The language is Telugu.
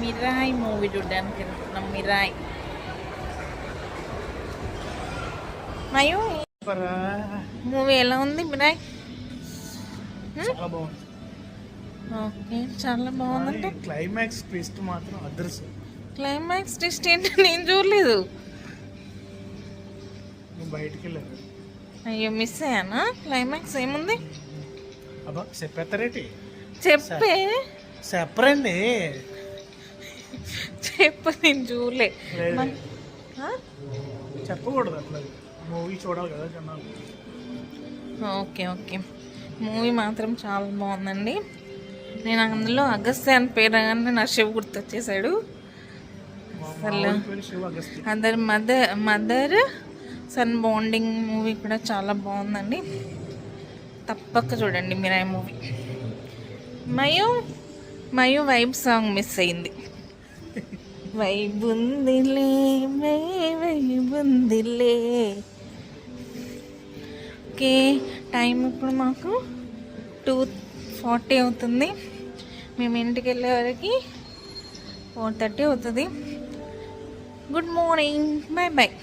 మిరాయి మూవీ చూడడానికి వెళ్తున్నాం. మిరాయి అయ్యో మూవీ ఎలా ఉంది మిరాయి? ఓకే, చాలా బాగుందంటే క్లైమాక్స్ ట్విస్ట్ మాత్రం అదృశ్యం. క్లైమాక్స్ ట్విస్ట్ ఏంటి? నేను చూడలేదు. బయటికి వెళ్ళారు. అయ్యో, మిస్ అయ్యానా? క్లైమాక్స్ ఏముంది అబ్బా చెప్పేస్తారేటి? చెప్పరండి. నేను చూడలే. చెప్పకూడదు అట్లా, మూవీ చూడాలి కదా జనాలు. ఓకే ఓకే, మూవీ మాత్రం చాలా బాగుందండి. నేను అందులో అగస్త్య అని పేరు కానీ నా శివ గుర్తొచ్చేసాడు అసలు. Other mother son bonding movie కూడా చాలా బాగుందండి. తప్పక చూడండి Mirai movie. Mayu vibe song miss అయింది. వైబ్ ఉందిలే, వైబ్ ఉందిలే. ఓకే, టైం ఇప్పుడు మాకు 2:40 అవుతుంది. మేము ఇంటికి వెళ్ళే వరకు 4:30 అవుతుంది. Good morning, bye bye.